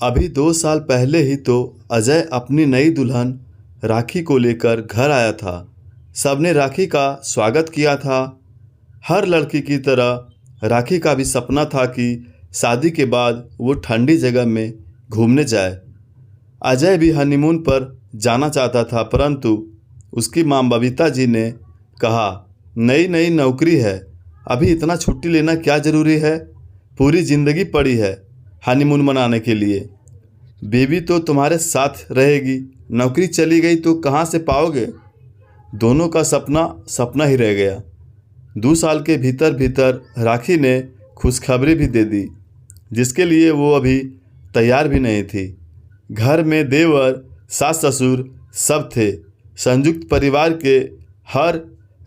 अभी 2 साल पहले ही तो अजय अपनी नई दुल्हन राखी को लेकर घर आया था। सबने राखी का स्वागत किया था। हर लड़की की तरह राखी का भी सपना था कि शादी के बाद वो ठंडी जगह में घूमने जाए। अजय भी हनीमून पर जाना चाहता था, परंतु उसकी मां बबीता जी ने कहा, नई नई नौकरी है, अभी इतना छुट्टी लेना क्या ज़रूरी है, पूरी ज़िंदगी पड़ी है हनीमून मनाने के लिए। बीवी तो तुम्हारे साथ रहेगी, नौकरी चली गई तो कहाँ से पाओगे। दोनों का सपना सपना ही रह गया। 2 साल के भीतर भीतर राखी ने खुशखबरी भी दे दी, जिसके लिए वो अभी तैयार भी नहीं थी। घर में देवर सास ससुर सब थे। संयुक्त परिवार के हर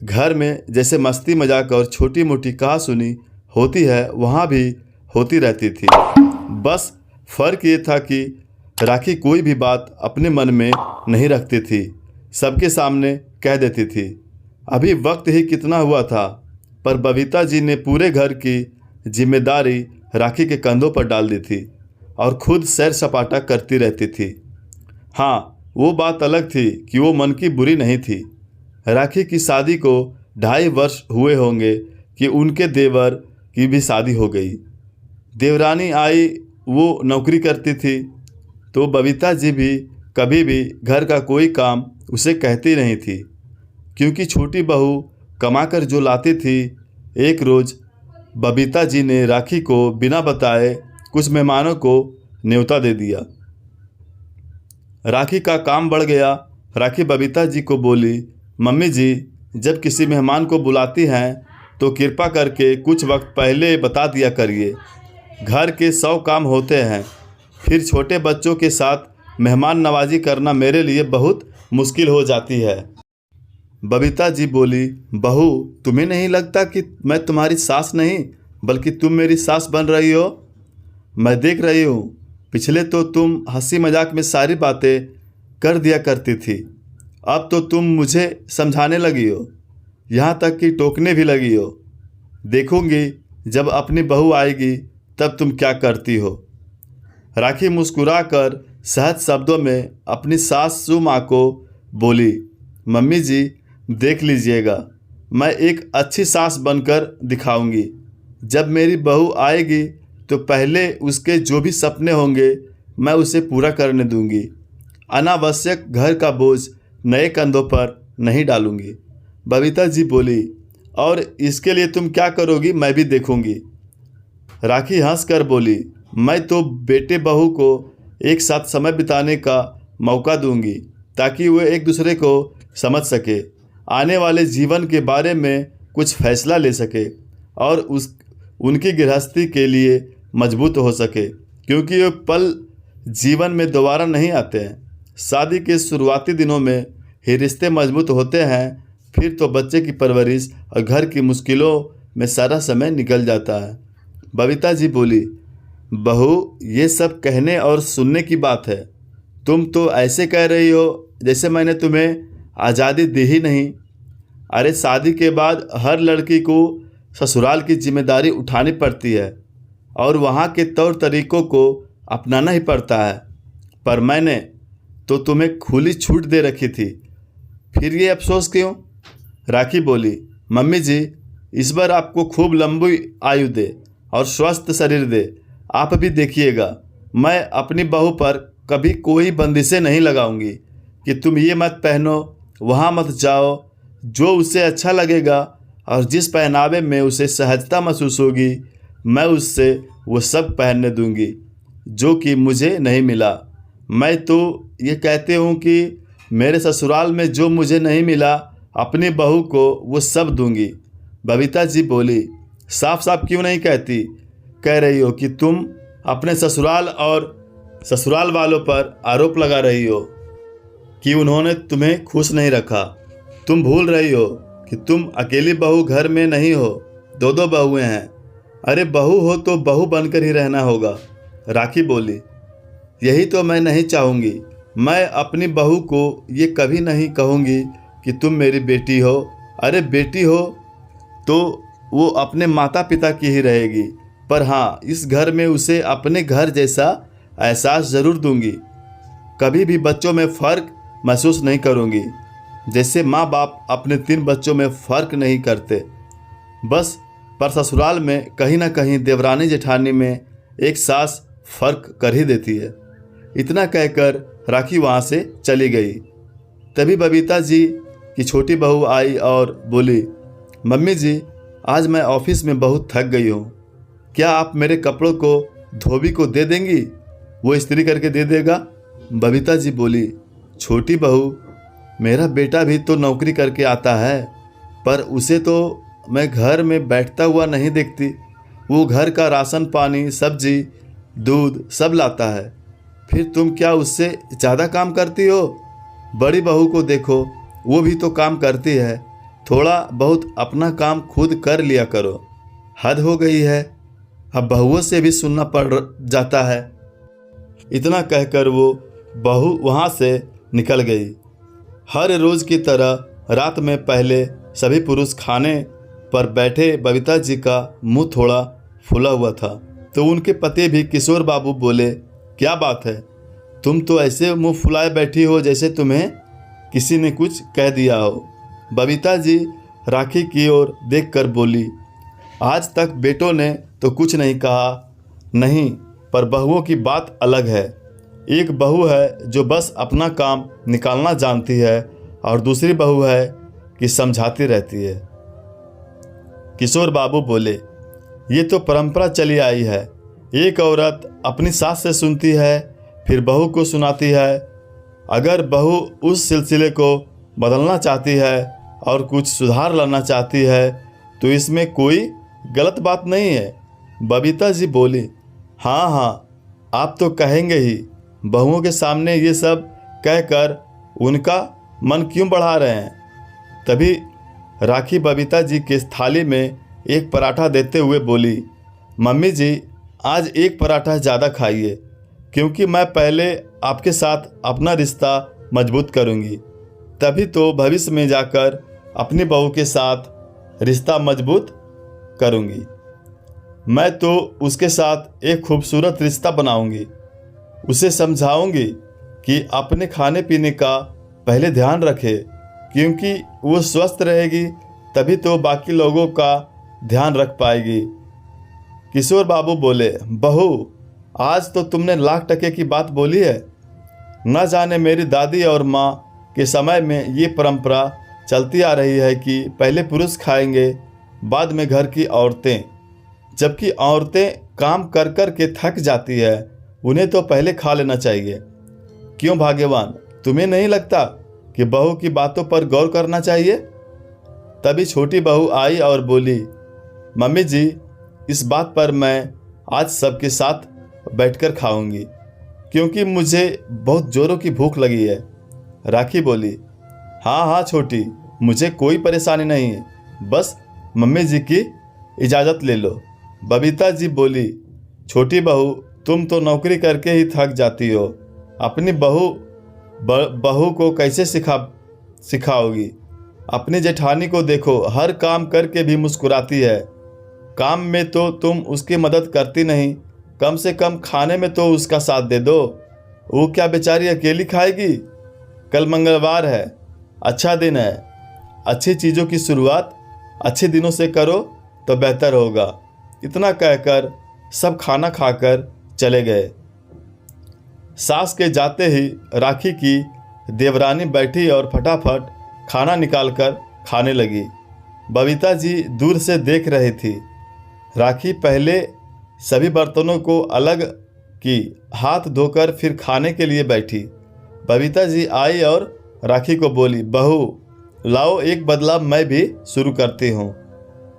घर में जैसे मस्ती मजाक और छोटी मोटी कहासुनी होती है, वहाँ भी होती रहती थी। बस फ़र्क ये था कि राखी कोई भी बात अपने मन में नहीं रखती थी, सबके सामने कह देती थी। अभी वक्त ही कितना हुआ था, पर बबीता जी ने पूरे घर की जिम्मेदारी राखी के कंधों पर डाल दी थी और खुद सैर सपाटा करती रहती थी। हाँ, वो बात अलग थी कि वो मन की बुरी नहीं थी। राखी की शादी को 2.5 वर्ष हुए होंगे कि उनके देवर की भी शादी हो गई। देवरानी आई, वो नौकरी करती थी, तो बबीता जी भी कभी भी घर का कोई काम उसे कहती नहीं थी, क्योंकि छोटी बहू कमाकर जो लाती थी। एक रोज़ बबीता जी ने राखी को बिना बताए कुछ मेहमानों को न्योता दे दिया। राखी का काम बढ़ गया। राखी बबीता जी को बोली, मम्मी जी, जब किसी मेहमान को बुलाती हैं तो कृपा करके कुछ वक्त पहले बता दिया करिए। घर के 100 काम होते हैं, फिर छोटे बच्चों के साथ मेहमान नवाजी करना मेरे लिए बहुत मुश्किल हो जाती है। बबीता जी बोली, बहू, तुम्हें नहीं लगता कि मैं तुम्हारी सास नहीं बल्कि तुम मेरी सास बन रही हो। मैं देख रही हूँ, पिछले तो तुम हंसी मजाक में सारी बातें कर दिया करती थी, अब तो तुम मुझे समझाने लगी हो, यहाँ तक कि टोकने भी लगी हो। देखूंगी जब अपनी बहू आएगी तब तुम क्या करती हो। राखी मुस्कुराकर सहज शब्दों में अपनी सासू माँ को बोली, मम्मी जी, देख लीजिएगा, मैं एक अच्छी सास बनकर दिखाऊंगी। जब मेरी बहू आएगी तो पहले उसके जो भी सपने होंगे मैं उसे पूरा करने दूंगी। अनावश्यक घर का बोझ नए कंधों पर नहीं डालूंगी। बबीता जी बोली, और इसके लिए तुम क्या करोगी मैं भी देखूंगी। राखी हंसकर बोली, मैं तो बेटे बहू को एक साथ समय बिताने का मौका दूंगी ताकि वे एक दूसरे को समझ सके, आने वाले जीवन के बारे में कुछ फैसला ले सके और उनकी गृहस्थी के लिए मजबूत हो सके, क्योंकि ये पल जीवन में दोबारा नहीं आते हैं। शादी के शुरुआती दिनों में ही रिश्ते मजबूत होते हैं, फिर तो बच्चे की परवरिश और घर की मुश्किलों में सारा समय निकल जाता है। बबीता जी बोली, बहू, ये सब कहने और सुनने की बात है। तुम तो ऐसे कह रही हो जैसे मैंने तुम्हें आज़ादी दी ही नहीं। अरे, शादी के बाद हर लड़की को ससुराल की जिम्मेदारी उठानी पड़ती है और वहाँ के तौर तरीक़ों को अपनाना ही पड़ता है, पर मैंने तो तुम्हें खुली छूट दे रखी थी, फिर ये अफसोस क्यों। राखी बोली, मम्मी जी, इस बार आपको खूब लंबी आयु दे और स्वस्थ शरीर दे। आप भी देखिएगा, मैं अपनी बहू पर कभी कोई बंदिशें नहीं लगाऊंगी कि तुम ये मत पहनो, वहाँ मत जाओ। जो उसे अच्छा लगेगा और जिस पहनावे में उसे सहजता महसूस होगी, मैं उससे वो सब पहनने दूंगी जो कि मुझे नहीं मिला। मैं तो ये कहती हूँ कि मेरे ससुराल में जो मुझे नहीं मिला, अपनी बहू को वो सब दूंगी। बबीता जी बोली, साफ साफ क्यों नहीं कह रही हो कि तुम अपने ससुराल और ससुराल वालों पर आरोप लगा रही हो कि उन्होंने तुम्हें खुश नहीं रखा। तुम भूल रही हो कि तुम अकेली बहू घर में नहीं हो, 2 बहुएं हैं। अरे, बहू हो तो बहू बनकर ही रहना होगा। राखी बोली, यही तो मैं नहीं चाहूँगी। मैं अपनी बहू को ये कभी नहीं कहूँगी कि तुम मेरी बेटी हो। अरे, बेटी हो तो वो अपने माता पिता की ही रहेगी, पर हाँ, इस घर में उसे अपने घर जैसा एहसास ज़रूर दूंगी। कभी भी बच्चों में फ़र्क महसूस नहीं करूंगी, जैसे माँ बाप अपने 3 बच्चों में फ़र्क नहीं करते। बस पर ससुराल में कहीं ना कहीं देवरानी जेठानी में एक सास फ़र्क कर ही देती है। इतना कहकर राखी वहाँ से चली गई। तभी बबीता जी की छोटी बहू आई और बोली, मम्मी जी, आज मैं ऑफिस में बहुत थक गई हूँ, क्या आप मेरे कपड़ों को धोबी को दे देंगी? वो इस्त्री करके दे देगा। बबीता जी बोली, छोटी बहू, मेरा बेटा भी तो नौकरी करके आता है, पर उसे तो मैं घर में बैठता हुआ नहीं देखती। वो घर का राशन पानी, सब्जी, दूध सब लाता है। फिर तुम क्या उससे ज़्यादा काम करती हो? बड़ी बहू को देखो, वो भी तो काम करती है। थोड़ा बहुत अपना काम खुद कर लिया करो। हद हो गई है, अब बहुओं से भी सुनना पड़ जाता है। इतना कहकर वो बहू वहाँ से निकल गई। हर रोज़ की तरह रात में पहले सभी पुरुष खाने पर बैठे बबीता जी का मुंह थोड़ा फूला हुआ था, तो उनके पति भी किशोर बाबू बोले, क्या बात है, तुम तो ऐसे मुंह फुलाए बैठी हो जैसे तुम्हें किसी ने कुछ कह दिया हो। बबीता जी राखी की ओर देखकर बोली, आज तक बेटों ने तो कुछ नहीं कहा, नहीं, पर बहुओं की बात अलग है। एक बहू है जो बस अपना काम निकालना जानती है और दूसरी बहू है कि समझाती रहती है। किशोर बाबू बोले, ये तो परंपरा चली आई है। एक औरत अपनी सास से सुनती है, फिर बहू को सुनाती है। अगर बहू उस सिलसिले को बदलना चाहती है और कुछ सुधार लाना चाहती है तो इसमें कोई गलत बात नहीं है। बबीता जी बोली, हाँ हाँ, आप तो कहेंगे ही, बहुओं के सामने ये सब कहकर उनका मन क्यों बढ़ा रहे हैं। तभी राखी बबीता जी की थाली में एक पराठा देते हुए बोली, मम्मी जी, आज एक पराठा ज़्यादा खाइए, क्योंकि मैं पहले आपके साथ अपना रिश्ता मजबूत करूंगी, तभी तो भविष्य में जाकर अपनी बहू के साथ रिश्ता मजबूत करूंगी। मैं तो उसके साथ एक खूबसूरत रिश्ता बनाऊंगी। उसे समझाऊंगी कि अपने खाने पीने का पहले ध्यान रखे, क्योंकि वो स्वस्थ रहेगी तभी तो बाकी लोगों का ध्यान रख पाएगी। किशोर बाबू बोले, बहू, आज तो तुमने लाख टके की बात बोली है। न जाने मेरी दादी और माँ के समय में ये परंपरा चलती आ रही है कि पहले पुरुष खाएंगे, बाद में घर की औरतें। जबकि औरतें काम कर कर के थक जाती है, उन्हें तो पहले खा लेना चाहिए। क्यों भाग्यवान, तुम्हें नहीं लगता कि बहू की बातों पर गौर करना चाहिए? तभी छोटी बहू आई और बोली, मम्मी जी, इस बात पर मैं आज सबके साथ बैठकर खाऊंगी, क्योंकि मुझे बहुत जोरों की भूख लगी है। राखी बोली, हाँ हाँ छोटी, मुझे कोई परेशानी नहीं है, बस मम्मी जी की इजाज़त ले लो। बबीता जी बोली, छोटी बहू, तुम तो नौकरी करके ही थक जाती हो, अपनी बहू को कैसे सिखाओगी? अपनी जेठानी को देखो, हर काम करके भी मुस्कुराती है। काम में तो तुम उसकी मदद करती नहीं, कम से कम खाने में तो उसका साथ दे दो। वो क्या बेचारी अकेली खाएगी? कल मंगलवार है, अच्छा दिन है। अच्छी चीज़ों की शुरुआत अच्छे दिनों से करो तो बेहतर होगा। इतना कहकर सब खाना खाकर चले गए। सास के जाते ही राखी की देवरानी बैठी और फटाफट खाना निकालकर खाने लगी। बबीता जी दूर से देख रही थी। राखी पहले सभी बर्तनों को अलग की, हाथ धोकर फिर खाने के लिए बैठी। बबीता जी आई और राखी को बोली, बहू, लाओ एक बदलाव मैं भी शुरू करती हूँ।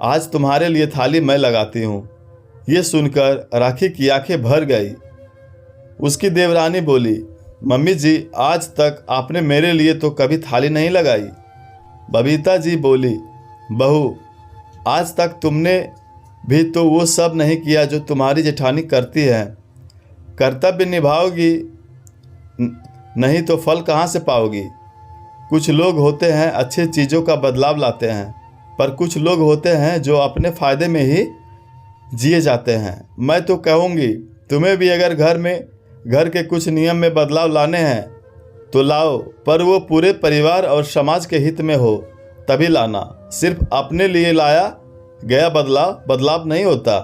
आज तुम्हारे लिए थाली मैं लगाती हूँ। ये सुनकर राखी की आंखें भर गई। उसकी देवरानी बोली, मम्मी जी, आज तक आपने मेरे लिए तो कभी थाली नहीं लगाई। बबीता जी बोली, बहू, आज तक तुमने भी तो वो सब नहीं किया जो तुम्हारी जेठानी करती है। कर्तव्य निभाओगी नहीं तो फल कहाँ से पाओगी? कुछ लोग होते हैं अच्छी चीज़ों का बदलाव लाते हैं, पर कुछ लोग होते हैं जो अपने फ़ायदे में ही जिए जाते हैं। मैं तो कहूँगी, तुम्हें भी अगर घर में घर के कुछ नियम में बदलाव लाने हैं तो लाओ, पर वो पूरे परिवार और समाज के हित में हो तभी लाना। सिर्फ अपने लिए लाया गया बदलाव नहीं होता।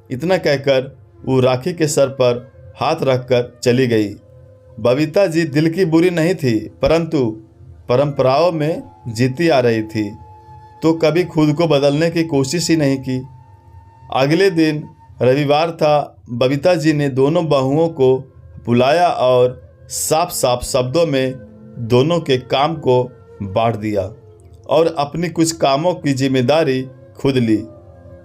इतना कहकर वो राखी के सर पर हाथ रखकर चली गई। बबीता जी दिल की बुरी नहीं थी, परंतु परंपराओं में जीती आ रही थी, तो कभी खुद को बदलने की कोशिश ही नहीं की। अगले दिन रविवार था। बबीता जी ने दोनों बहुओं को बुलाया और साफ साफ शब्दों में दोनों के काम को बांट दिया और अपनी कुछ कामों की जिम्मेदारी खुद ली।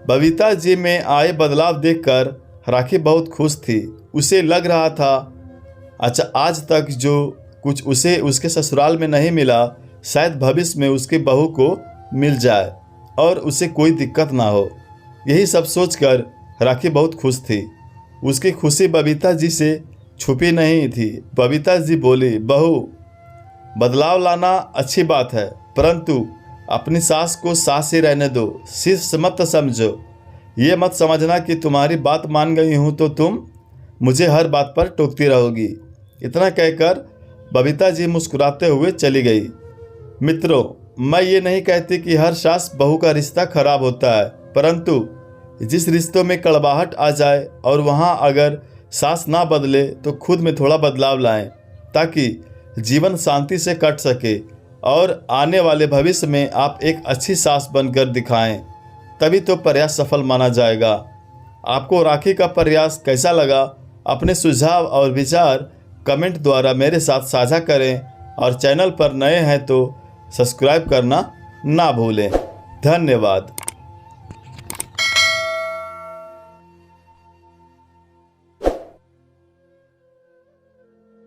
बबीता जी में आए बदलाव देखकर राखी बहुत खुश थी। उसे लग रहा था अच्छा, आज तक जो कुछ उसे उसके ससुराल में नहीं मिला, शायद भविष्य में उसकी बहू को मिल जाए और उसे कोई दिक्कत ना हो। यही सब सोचकर राखी बहुत खुश थी। उसकी खुशी बबीता जी से छुपी नहीं थी। बबीता जी बोली, बहू, बदलाव लाना अच्छी बात है, परंतु अपनी सास को सास ही रहने दो। शिष्ट मत समझो। ये मत समझना कि तुम्हारी बात मान गई हूँ तो तुम मुझे हर बात पर टोकती रहोगी। इतना कहकर बबीता जी मुस्कुराते हुए चली गई। मित्रों, मैं ये नहीं कहती कि हर सास बहू का रिश्ता खराब होता है, परंतु जिस रिश्तों में कड़वाहट आ जाए और वहाँ अगर सास ना बदले तो खुद में थोड़ा बदलाव लाएं, ताकि जीवन शांति से कट सके और आने वाले भविष्य में आप एक अच्छी सास बनकर दिखाएं। तभी तो प्रयास सफल माना जाएगा। आपको राखी का प्रयास कैसा लगा? अपने सुझाव और विचार कमेंट द्वारा मेरे साथ साझा करें और चैनल पर नए हैं तो सब्सक्राइब करना ना भूलें। धन्यवाद।